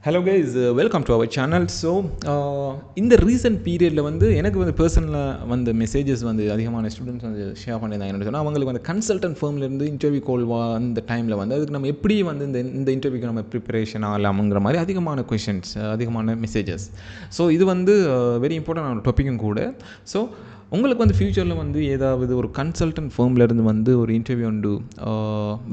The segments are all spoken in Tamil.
Hello guys, welcome to our channel. So இந்த ரீசன்ட் பீரியடில் வந்து எனக்கு வந்து பர்சனலாக வந்து மெசேஜஸ் வந்து அதிகமான ஸ்டூடெண்ட்ஸ் வந்து ஷேர் பண்ணியிருந்தாங்க. என்ன சொன்னால், அவங்களுக்கு வந்து கன்சல்டன்ட் ஃபர்ம்லேருந்து இன்டர்வியூ கால் அந்த டைமில் வந்து அதுக்கு நம்ம எப்படி வந்து இந்த இன்டர்வியூக்கு நம்ம ப்ரிப்பரேஷன் ஆகலாமுங்கிற மாதிரி அதிகமான கொஷின்ஸ், அதிகமான மெசேஜஸ். ஸோ இது வந்து வெரி இம்பார்ட்டன்ட் டாப்பிக்கும் கூட. ஸோ உங்களுக்கு வந்து ஃப்யூச்சரில் வந்து ஏதாவது ஒரு கன்சல்டன்ட் ஃபர்ம்லேருந்து வந்து ஒரு இன்டர்வியூ வந்து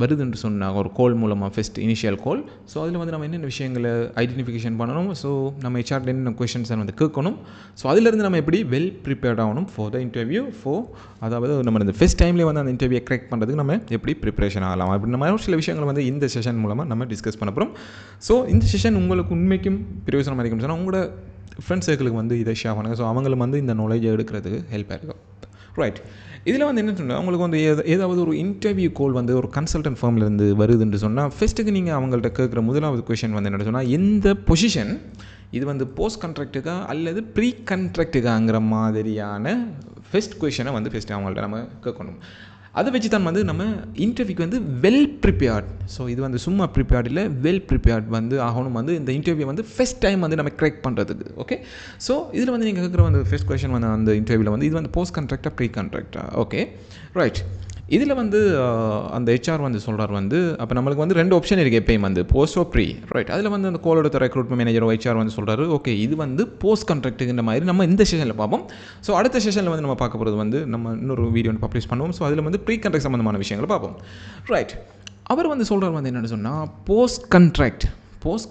வருதுன்னு சொன்னாங்க, ஒரு கால் மூலமாக, ஃபஸ்ட் இனிஷியல் கால். ஸோ அதில் வந்து நம்ம என்னென்ன விஷயங்களை ஐடென்டிஃபிகேஷன் பண்ணணும், ஸோ நம்ம ஹெச்ஆர்ல என்னென்ன கொஷின்ஸை வந்து கேட்கணும், ஸோ அதிலிருந்து நம்ம எப்படி வெல் ப்ரிப்பேர்ட் ஆகணும் ஃபார் த இன்டர்வியூ, அதாவது நம்ம இந்த ஃபஸ்ட் டைம்லேயே வந்து அந்த இன்டர்வியூ கிராக் பண்ணுறதுக்கு நம்ம எப்படி ப்ரிப்பரேஷன் ஆகலாம் அப்படின்ற மாதிரி ஒரு சில விஷயங்கள் வந்து இந்த செஷன் மூலமாக நம்ம டிஸ்கஸ் பண்ண போகிறோம். ஸோ இந்த செஷன் உங்களுக்கு உண்மைக்கும் பிரயோஜனமாக இருக்கும்னு சொன்னால் உங்களோட ஃப்ரெண்ட்ஸ் சர்க்கிளுக்கு வந்து இதை ஷேர் பண்ணுங்கள். ஸோ அவங்களும் வந்து இந்த நாலேஜை எடுக்கிறதுக்கு ஹெல்ப் ஆகிருக்கும். ரைட், இதில் வந்து என்ன சொன்னால், உங்களுக்கு வந்து ஏதாவது ஒரு இன்டர்வியூ கால் வந்து ஒரு கன்சல்டன்ட் ஃபர்ம்லேருந்து வருதுன்னு சொன்னால், ஃபஸ்ட்டுக்கு நீங்கள் அவங்கள்ட்ட கேட்குற முதலாவது கொஷின் வந்து என்ன சொன்னால், எந்த பொசிஷன் இது வந்து போஸ்ட் கான்ட்ராக்டுக்கா அல்லது ப்ரீ கான்ட்ராக்டுக்காங்கிற மாதிரியான ஃபஸ்ட் கொஷனை வந்து ஃபஸ்ட்டு அவங்கள்ட்ட நம்ம கேட்கணும். அதை வச்சு தான் வந்து நம்ம இன்டர்வியூக்கு வந்து வெல் ப்ரிப்பேர்ட், ஸோ இது வந்து சும்மா ப்ரிப்பேர்ட் இல்லை, வெல் ப்ரிப்பேர்ட் வந்து ஆகணும் வந்து இந்த இன்டர்வியூ வந்து ஃபஸ்ட் டைம் வந்து நம்ம கிராக் பண்ணுறதுக்கு. ஓகே, ஸோ இதில் வந்து நீங்கள் கேட்குற வந்து ஃபஸ்ட் கொஷன் வந்து அந்த இன்டர்வியூவில் வந்து இது வந்து போஸ்ட் கான்ட்ராக்டா ப்ரீ கான்ட்ராக்டா. Okay, right. இதில் வந்து அந்த ஹெச்ஆர் வந்து சொல்கிறார் வந்து, அப்போ நம்மளுக்கு வந்து ரெண்டு ஆப்ஷன் இருக்குது எப்பயும் வந்து, போஸ்ட் ஓ ப்ரீ. ரைட், அதில் வந்து அந்த கோல் எடுத்த ரெக்ரூட்மெண்ட் மேனேஜர் ஹெச்ஆர் வந்து சொல்கிறாரு, ஓகே இது வந்து போஸ்ட் கான்ட்ராக்டுங்கிற மாதிரி நம்ம இந்த செஷனில் பார்ப்போம். ஸோ அடுத்த செஷனில் வந்து நம்ம பார்க்க போகிறது வந்து நம்ம இன்னொரு வீடியோ வந்து பப்ளிஷ் பண்ணுவோம். ஸோ அதில் வந்து ப்ரீ கான்ட்ராக்ட் சம்மந்தமான விஷயங்களை பார்ப்போம். ரைட், அவர் வந்து சொல்கிறார் வந்து என்னென்னு சொன்னால், போஸ்ட்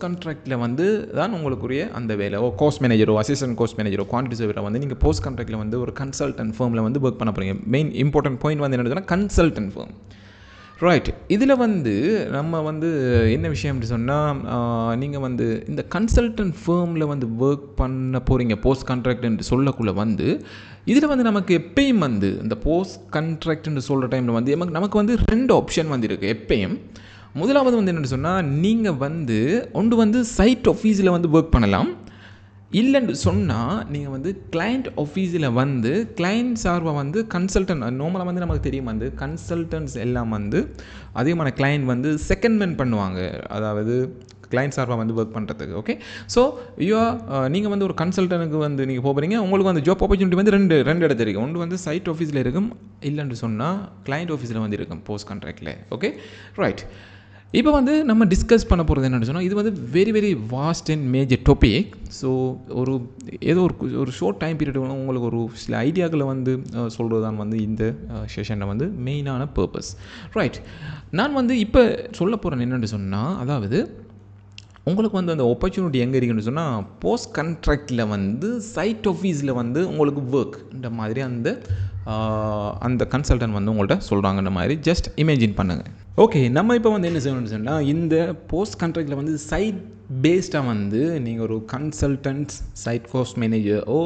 கான்ட்ராக்டில் வந்து தான் உங்களுக்குரிய அந்த வேலை, கோஸ்ட் மேனேஜரோ, அசிஸ்டன்ட் கோஸ்ட் மேனேஜரோ, குவான்டிட்டி சர்வரோ வந்து நீங்கள் போஸ்ட் கான்ட்ராக்டில் வந்து ஒரு கன்சல்டன்ட் ஃபர்மில் வந்து ஒர்க் பண்ண போகிறீங்க. மெயின் இம்பார்ட்டன்ட் பாயிண்ட் வந்து என்னென்னா கன்சல்டன்ட் ஃபர்ம். ரைட், இதில் வந்து நம்ம வந்து என்ன விஷயம் அப்படி சொன்னால், நீங்கள் வந்து இந்த கன்சல்டன்ட் ஃபர்மில் வந்து ஒர்க் பண்ண போகிறீங்க போஸ்ட் கான்ட்ராக்ட்னு சொல்லக்குள்ளே வந்து, இதில் வந்து நமக்கு எப்பயும் வந்து இந்த போஸ்ட் கான்ட்ராக்ட்னு சொல்கிற டைமில் வந்து நமக்கு வந்து ரெண்டு ஆப்ஷன் வந்து இருக்குது எப்பயும். முதலாவது வந்து என்னென்னு சொன்னால், நீங்கள் வந்து ஒன்று வந்து சைட் ஆஃபீஸில் வந்து ஒர்க் பண்ணலாம், இல்லைன்னு சொன்னால் நீங்கள் வந்து கிளைண்ட் ஆஃபீஸில் வந்து கிளைண்ட் சார்பாக வந்து கன்சல்டன்ட், நார்மலாக வந்து நமக்கு தெரியும் வந்து கன்சல்டன்ட்ஸ் எல்லாம் வந்து அதிகமான கிளைண்ட் வந்து செகண்ட்மெண்ட் பண்ணுவாங்க, அதாவது கிளைண்ட் சார்பாக வந்து ஒர்க் பண்ணுறதுக்கு. ஓகே, ஸோ நீங்கள் வந்து ஒரு கன்சல்டனுக்கு வந்து நீங்கள் போகிறீங்க, உங்களுக்கு வந்து ஜாப் ஆப்பர்ச்சுனிட்டி வந்து ரெண்டு இடத்துல இருக்குது. ஒன்று வந்து சைட் ஆஃபீஸில் இருக்கும், இல்லைன்னு சொன்னால் கிளைண்ட் ஆஃபீஸில் வந்து இருக்கும் போஸ்ட் கான்ட்ராக்டில். Okay, right. இப்போ வந்து நம்ம டிஸ்கஸ் பண்ண போகிறது என்னென்னு சொன்னால், இது வந்து very very vast and major topic. So ஏதோ ஒரு ஷார்ட் டைம் பீரியட் உங்களுக்கு ஒரு சில ஐடியாக்களை வந்து சொல்கிறது தான் வந்து இந்த செஷனில் வந்து மெயினான பர்பஸ். ரைட், நான் வந்து இப்போ சொல்ல போகிறேன் என்னென்னு சொன்னால், அதாவது உங்களுக்கு வந்து அந்த ஆப்பர்ச்சுனிட்டி எங்கே இருக்குன்னு சொன்னால், போஸ்ட் கான்ட்ராக்டில் வந்து சைட் ஆஃபீஸில் வந்து உங்களுக்கு ஒர்க்ன்ற மாதிரி அந்த கன்சல்டன்ட் வந்து உங்கள்கிட்ட சொல்கிறாங்கன்ற மாதிரி ஜஸ்ட் இமேஜின் பண்ணுங்கள். ஓகே, நம்ம இப்போ வந்து என்ன செய்யணும்னு சொன்னால், இந்த போஸ்ட் கான்ட்ராக்டில் வந்து சைட் பேஸ்டாக வந்து நீங்கள் ஒரு கன்சல்டன்ட், சைட் கோஸ்ட் மேனேஜரோ,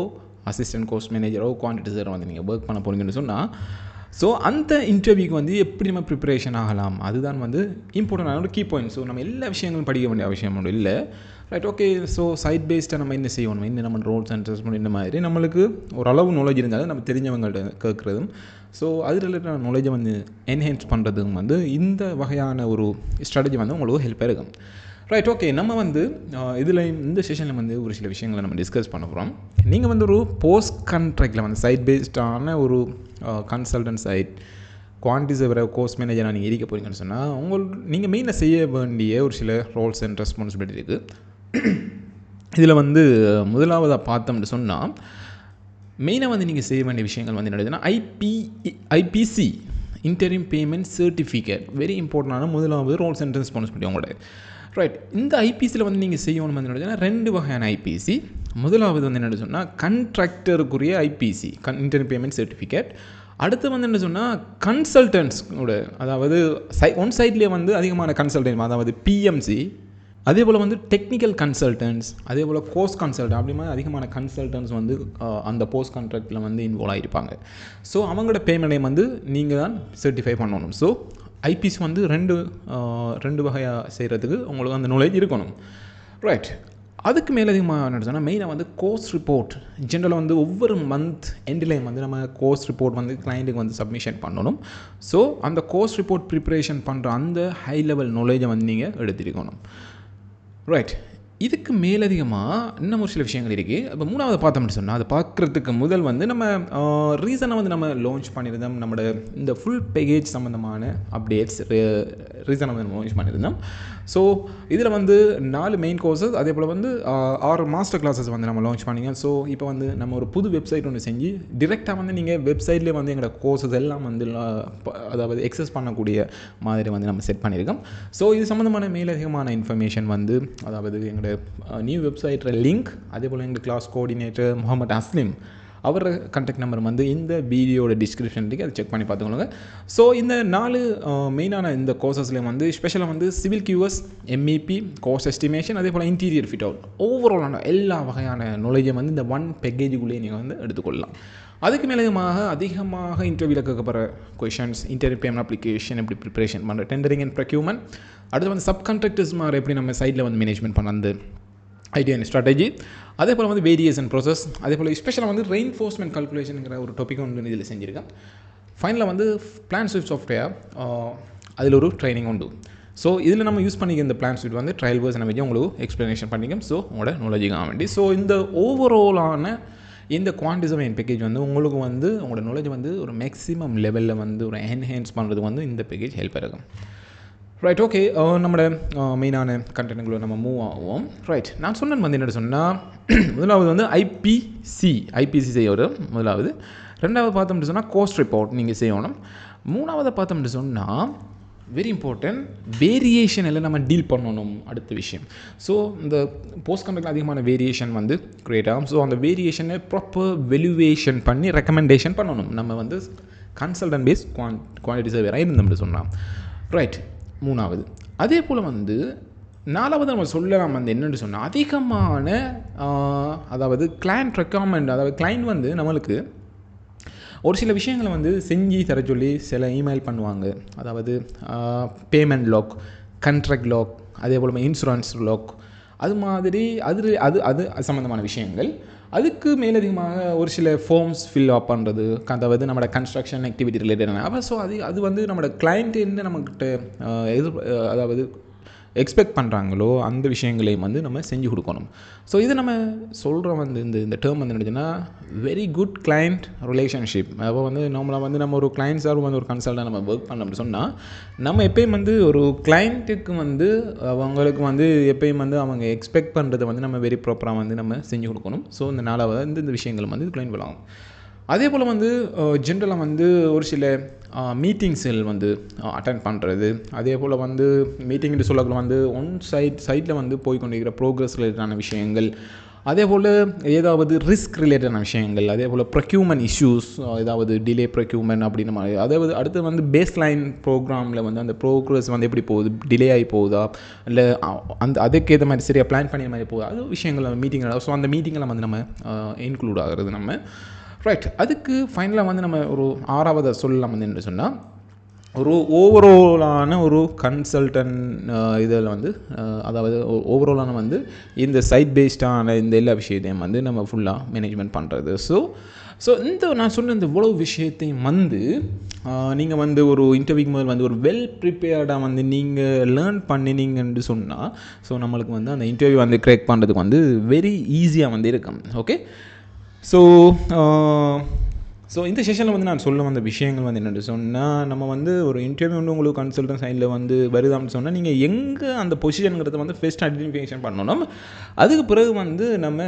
அசிஸ்டன்ட் கோஸ்ட் மேனேஜரோ, குவான்டிட்டி சர்வரோ வந்து நீங்கள் ஒர்க் பண்ண போகிறீங்கன்னு சொன்னால், ஸோ அந்த இன்டர்வியூக்கு வந்து எப்படி நம்ம ப்ரிப்பரேஷன் ஆகலாம், அதுதான் வந்து இம்பார்ட்டண்டான ஒரு கீ பாயிண்ட். ஸோ நம்ம எல்லா விஷயங்களும் படிக்க வேண்டிய அவசியம் ஒன்றும் இல்லை. Right, okay. ஸோ சைட் பேஸ்டாக நம்ம என்ன செய்யணும், இந்த நம்ம ரோல்ஸ் அண்ட் ரெஸ்பான்ஸ் இந்த மாதிரி நம்மளுக்கு ஒரு அளவு நாலேஜ் இருந்தாலும் நம்ம தெரிஞ்சவங்கள்ட்ட கேட்குறதும், ஸோ அது ரிலேட்டடான நாலேஜை வந்து என்ஹான்ஸ் பண்ணுறதுக்கும் வந்து இந்த வகையான ஒரு ஸ்ட்ராட்டஜி வந்து உங்களுக்கு ஹெல்ப்பாக இருக்கும். Right, okay. நம்ம வந்து இதில் இந்த செஷனில் வந்து ஒரு சில விஷயங்களை நம்ம டிஸ்கஸ் பண்ண போகிறோம். நீங்கள் வந்து ஒரு போஸ்ட் கான்ட்ராக்டில் வந்து சைட் பேஸ்டான ஒரு consultant site quantity surveyor cost மேனேஜராக நீங்கள் இருக்க போகிறீங்கன்னு சொன்னால், நீங்கள் மெயினாக செய்ய வேண்டிய ஒரு சில ரோல்ஸ் அண்ட் ரெஸ்பான்சிபிலிட்டி இருக்குது. இதில் வந்து முதலாவதாக பார்த்தோம்னு சொன்னால், மெயினாக வந்து நீங்கள் செய்ய வேண்டிய விஷயங்கள் வந்து என்னதுன்னா, IPC interim payment certificate, very இம்பார்ட்டண்டான முதலாவது ரோல்ஸ் அண்ட் ரெஸ்பான்சிபிலிட்டி உங்களோட. ரைட், இந்த ஐபிசியில் வந்து நீங்கள் செய்யணும் வந்து என்னதுன்னா, ரெண்டு வகையான ஐபிசி. முதலாவது வந்து என்ன சொன்னால், கண்ட்ராக்டருக்குரிய ஐபிசி, இன்டரிம் பேமெண்ட் சர்டிஃபிகேட். அடுத்து வந்து என்ன சொன்னால், கன்சல்டன்ட்ஸோட, அதாவது ஒன் சைட்லேயே வந்து அதிகமான கன்சல்டன்ட், அதாவது பிஎம்சி, அதே போல் வந்து டெக்னிக்கல் கன்சல்டன்ட்ஸ், அதே போல் கோஸ்ட் கன்சல்டன்ட், அப்படி மாதிரி அதிகமான கன்சல்டன்ட்ஸ் வந்து அந்த போஸ்ட் கான்ட்ராக்டில் வந்து இன்வால்வ் ஆகிருப்பாங்க. ஸோ அவங்களோட பேமெண்ட்டையும் வந்து நீங்கள் தான் சர்டிஃபை பண்ணணும். ஸோ ஐபிசி வந்து ரெண்டு வகையாக செய்கிறதுக்கு உங்களுக்கு அந்த நாலேஜ் இருக்கணும். ரைட், அதுக்கு மேலே அதிகமாக என்ன சொன்னால், மெயினாக வந்து கோஸ்ட் ரிப்போர்ட். ஜென்ரலாக வந்து ஒவ்வொரு மந்த் எண்ட்லேயும் வந்து நம்ம கோஸ்ட் ரிப்போர்ட் வந்து கிளைண்ட்டுக்கு வந்து சப்மிஷன் பண்ணணும். ஸோ அந்த கோஸ்ட் ரிப்போர்ட் ப்ரிப்பரேஷன் பண்ணுற அந்த ஹை லெவல் நாலேஜை வந்து நீங்கள் எடுத்திருக்கணும். ரைட், இதுக்கு மேலதிகமாக இன்னும் ஒரு சில விஷயங்கள் இருக்குது. இப்போ மூணாவது பார்த்தோம்னு சொன்னால் அது பார்க்குறதுக்கு முதல் வந்து நம்ம ரீசனாக வந்து நம்ம லான்ச் பண்ணியிருந்தோம் நம்மளோட இந்த ஃபுல் பேக்கேஜ் சம்மந்தமான அப்டேட்ஸ் ரீசனாக வந்து நம்ம லான்ச் பண்ணியிருந்தோம். ஸோ இதில் வந்து 4 மெயின் கோர்சஸ் அதே போல் வந்து 6 மாஸ்டர் கிளாஸஸ் வந்து நம்ம லான்ச் பண்ணிங்க. ஸோ இப்போ வந்து நம்ம ஒரு புது வெப்சைட் ஒன்று செஞ்சு டிரெக்டாக வந்து நீங்கள் வெப்சைட்லேயே வந்து எங்களோட கோர்சஸ் எல்லாம் வந்து அதாவது எக்ஸஸ் பண்ணக்கூடிய மாதிரி வந்து நம்ம செட் பண்ணியிருக்கோம். ஸோ இது சம்மந்தமான மேலதிகமான இன்ஃபர்மேஷன் வந்து அதாவது எங்களோட நியூ வெப்சைட்டில் லிங்க் அதே போல் எங்கள் கிளாஸ் கோஆர்டினேட்டர் முகமது அஸ்லிம் அவர் கான்டாக்ட் நம்பர் வந்து இந்த வீடியோட டிஸ்கிரிப்ஷன் இருக்குது, அதை செக் பண்ணி பார்த்துக்கோங்க. ஸோ இந்த 4 மெயினான இந்த கோர்சஸ்லேயும் வந்து ஸ்பெஷலாக வந்து civil QS, MEP, course estimation அதே போல் இன்டீரியர் ஃபிட் அவுட் ஓவராலான எல்லா வகையான நாலேஜை வந்து இந்த ஒன் பேக்கேஜுக்குள்ளேயே நீங்கள் வந்து எடுத்துக்கொள்ளலாம். அதுக்கு அதிகமாக இன்டர்வியூவில் கேட்கப்படுற கொஷன்ஸ், இன்டர்வியூ பேமெண்ட் அப்ளிகேஷன் எப்படி ப்ரிப்பரேஷன் பண்ணுற, டெண்டரிங் அண்ட் ப்ரொக்யூமெண்ட், அடுத்து வந்து சப் கான்ட்ராக்டர்ஸ் மாதிரி எப்படி நம்ம சைடில் வந்து மேனேஜ்மெண்ட் பண்ண அந்த ஐடியா அண்ட் ஸ்ட்ராட்டஜி, அதே போல் வந்து வேரியேஷன் ப்ராசஸ், அதே போல் ஸ்பெஷலாக வந்து ரெயின்ஃபோர்ஸ்மெண்ட் கால்குலேஷனுங்கிற ஒரு டாபிக் ஒன்று இதில் செஞ்சுருக்கேன். ஃபைனலாக வந்து பிளான் ஸ்விஃப்ட் சாஃப்ட்வேர் அதில் ஒரு ட்ரைனிங் உண்டு. ஸோ இதில் நம்ம யூஸ் பண்ணிக்க இந்த பிளான் ஸ்விஃப்ட் வந்து ட்ரையல் வேர்ஷனை வச்சு உங்களுக்கு எக்ஸ்ப்ளனேஷன் பண்ணிக்கோம். ஸோ உங்களோட நாலேஜுக்காக வேண்டி ஸோ இந்த ஓவராலான இந்த குவான்டிசம் பேக்கேஜ் வந்து உங்களுக்கு வந்து உங்களோட நாலேஜ் வந்து ஒரு மேக்ஸிமம் லெவலில் வந்து ஒரு என்ஹான்ஸ் பண்ணுறதுக்கு வந்து இந்த பேக்கேஜ் ஹெல்ப் இருக்கும். ரைட், ஓகே, நம்மளோட மெயினான கண்டென்ட்டுக்குள்ளே நம்ம மூவ் ஆகும். ரைட், நான் சொன்னது வந்து என்ன சொன்னால் முதலாவது வந்து ஐபிசி செய்யணும். முதலாவது. ரெண்டாவது பார்த்தோம்னு சொன்னால் கோஸ்ட் ரிப்போர்ட் நீங்கள் செய்யணும். மூணாவது பார்த்தோம்னு சொன்னால் வெரி இம்பார்ட்டன்ட் வேரியேஷன் எல்லாம் நம்ம டீல் பண்ணணும். அடுத்த விஷயம், ஸோ இந்த போஸ்ட் கான்ட்ராக்டில் அதிகமான வேரியேஷன் வந்து க்ரியேட் ஆகும். ஸோ அந்த வேரியேஷனை ப்ராப்பர் வெலுவேஷன் பண்ணி ரெக்கமெண்டேஷன் பண்ணணும். நம்ம வந்து கன்சல்டன்ட் பேஸ் குவான்டிட்டி சர்வேராக இருந்தோம்னு சொன்னால். ரைட், மூணாவது. அதே போல் வந்து நாலாவது நம்ம சொல்லலாம் வந்து என்னென்னு சொன்னால் அதிகமான அதாவது கிளையண்ட் ரெக்வயர்மெண்ட், அதாவது கிளைண்ட் வந்து நம்மளுக்கு ஒரு சில விஷயங்களை வந்து செஞ்சு தர சொல்லி சில இமெயில் பண்ணுவாங்க. அதாவது பேமெண்ட் லாக், கண்ட்ராக்ட் லாக், அதே போல் இன்சூரன்ஸ் லாக், அது மாதிரி அது சம்மந்தமான விஷயங்கள். அதுக்கு மேலதிகமாக ஒரு சில ஃபார்ம்ஸ் ஃபில் அப் பண்ணுறது, அதாவது நம்மளோட கன்ஸ்ட்ரக்ஷன் ஆக்டிவிட்டி ரிலேட்டடான அப்போ. ஸோ அது வந்து நம்மளோட கிளைண்ட் என்ன நம்மக்கிட்ட அதாவது எக்ஸ்பெக்ட் பண்ணுறாங்களோ அந்த விஷயங்களையும் வந்து நம்ம செஞ்சு கொடுக்கணும். ஸோ இது நம்ம சொல்கிற வந்து இந்த டேர்ம் வந்து என்னச்சுன்னா வெரி குட் கிளைண்ட் ரிலேஷன்ஷிப். அப்போ வந்து நம்மளாக வந்து நம்ம ஒரு கிளைண்ட்ஸாக வந்து ஒரு கன்சல்ட்டாக நம்ம ஒர்க் பண்ணோம் அப்படின்னு சொன்னால் நம்ம எப்பயும் வந்து ஒரு கிளைண்ட்டுக்கு வந்து அவங்களுக்கு வந்து எப்பயும் வந்து அவங்க எக்ஸ்பெக்ட் பண்ணுறதை வந்து நம்ம வெரி ப்ராப்பராக வந்து நம்ம செஞ்சு கொடுக்கணும். ஸோ இந்த நாளாவது இந்த விஷயங்கள் வந்து கிளைண்ட் விளாகும். அதே போல் வந்து ஜென்ரலாக வந்து ஒரு சில மீட்டிங்ஸில் வந்து அட்டென்ட் பண்ணுறது, அதே போல் வந்து மீட்டிங்னு சொல்லக்குள்ள வந்து சைட்டில் வந்து போய்கொண்டிருக்கிற ப்ரோக்ரஸ் ரிலேட்டடான விஷயங்கள், அதே போல் ஏதாவது ரிஸ்க் ரிலேட்டடான விஷயங்கள், அதே போல் ப்ரொக்யூமெண்ட் இஷ்யூஸ், ஏதாவது டிலே ப்ரொக்யூமெண்ட் அப்படின்னு மாதிரி. அதாவது அடுத்து வந்து பேஸ் லைன் ப்ரோக்ராமில் வந்து அந்த ப்ரோக்ரஸ் வந்து எப்படி போகுது, டிலே ஆகி போகுதா, இல்லை அதுக்கேற்ற மாதிரி சரியாக பிளான் பண்ணிய மாதிரி போகுதா, அது விஷயங்கள் மீட்டிங். ஸோ அந்த மீட்டிங்கெல்லாம் வந்து நம்ம இன்க்ளூட் ஆகிறது நம்ம. ரைட், அதுக்கு ஃபைனலாக வந்து நம்ம ஒரு 6வது சொல்லலாம் வந்து என்ன சொன்னால் ஒரு ஓவராலான ஒரு கன்சல்டன்ட் இதில் வந்து அதாவது ஓவராலான வந்து இந்த சைட் பேஸ்டான இந்த எல்லா விஷயத்தையும் வந்து நம்ம ஃபுல்லாக மேனேஜ்மெண்ட் பண்ணுறது. ஸோ இந்த நான் சொன்ன இந்த இவ்வளோ விஷயத்தையும் வந்து நீங்கள் வந்து ஒரு இன்டர்வியூக்கு முதல் வந்து ஒரு வெல் ப்ரிப்பேர்டாக வந்து நீங்கள் லேர்ன் பண்ணினீங்கன்னு சொன்னால் ஸோ நம்மளுக்கு வந்து அந்த இன்டர்வியூ வந்து கிரேக் பண்ணுறதுக்கு வந்து வெரி ஈஸியாக வந்து இருக்கும். ஓகே, ஸோ இந்த செஷனில் வந்து நான் சொல்ல வந்த விஷயங்கள் வந்து என்னென்னு சொன்னால் நம்ம வந்து ஒரு இன்டர்வியூ வந்து உங்களுக்கு கன்சல்டன்ட் சைடில் வந்து வருதான்னு சொன்னால் நீங்கள் எங்கே அந்த பொசிஷனுங்கிறத வந்து ஃபர்ஸ்ட் ஐடென்டிஃபிகேஷன் பண்ணணும். அதுக்கு பிறகு வந்து நம்ம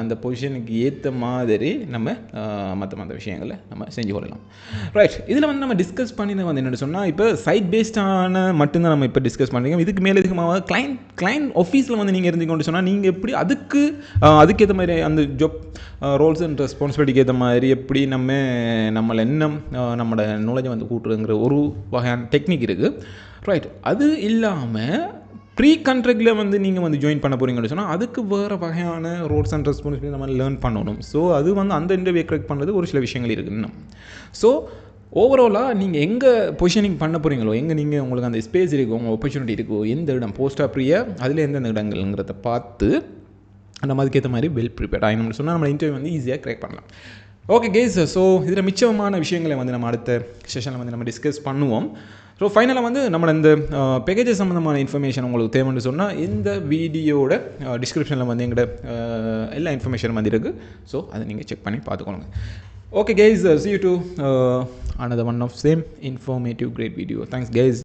அந்த பொசிஷனுக்கு ஏற்ற மாதிரி நம்ம மற்ற விஷயங்களை நம்ம செஞ்சு கொள்ளலாம். ரைட், இதில் வந்து நம்ம டிஸ்கஸ் பண்ணினது வந்து என்னென்னு சொன்னால் இப்போ சைட் பேஸ்டான மட்டும்தான் நம்ம இப்போ டிஸ்கஸ் பண்ணிருக்கோம். இதுக்கு மேலே இதுக்கு கிளைண்ட் ஆஃபீஸில் வந்து நீங்கள் இருந்துக்கொண்டு சொன்னால் நீங்கள் எப்படி அதுக்கேற்ற மாதிரி அந்த ஜாப் ரோல்ஸ் அண்ட் ரெஸ்பான்சிபிலிட்டிக்கு ஏற்ற மாதிரி எப்படி நம்மளை நம்மளோட நாலேஜை வந்து கூட்டுறதுங்கிற ஒரு வகையான டெக்னிக் இருக்குது. ரைட், அது இல்லாமல் ப்ரீ கான்ட்ராக்டில் வந்து நீங்கள் வந்து ஜாயின் பண்ண போகிறீங்கன்னு சொன்னால் அதுக்கு வேறு வகையான ரோல்ஸ் அண்ட் ரெஸ்பான்சிபிலிட்டி நம்ம லேர்ன் பண்ணணும். ஸோ அது வந்து அந்த இன்டர்வியூ கரெக்ட் பண்ணுறது ஒரு சில விஷயங்கள் இருக்குன்னு. ஸோ ஓவராலாக நீங்கள் எங்கே பொசிஷனிங் பண்ண போகிறீங்களோ, எங்கே நீங்கள் உங்களுக்கு அந்த ஸ்பேஸ் இருக்கோ, உங்கள் ஆப்பர்ச்சுனிட்டி இருக்கோ, எந்த இடம் போஸ்ட்டாக ப்ரீயா அதில் எந்தெந்த இடங்கள்ங்கிறத பார்த்து நம்ம அதுக்கேற்ற மாதிரி வெல் ப்ரிப்பேர்ட் ஆகணும்னு சொன்னால் நம்ம இன்டர்வியூ வந்து ஈஸியாக கிராக் பண்ணலாம். ஓகே கேஸ், ஸோ இதில் மிச்சமான விஷயங்களை வந்து நம்ம அடுத்த செஷனில் வந்து நம்ம டிஸ்கஸ் பண்ணுவோம். ஸோ ஃபைனலாக வந்து நம்மளோட இந்த பேக்கேஜஸ் சம்மந்தமான இன்ஃபர்மேஷன் உங்களுக்கு தேவைன்னு சொன்னால் இந்த வீடியோட டிஸ்கிரிப்ஷனில் வந்து எங்களோட எல்லா இன்ஃபர்மேஷனும் வந்து இருக்குது. ஸோ அதை நீங்கள் செக் பண்ணி பார்த்துக்கோங்க. Okay guys, see you to another one of same informative great video. Thanks guys.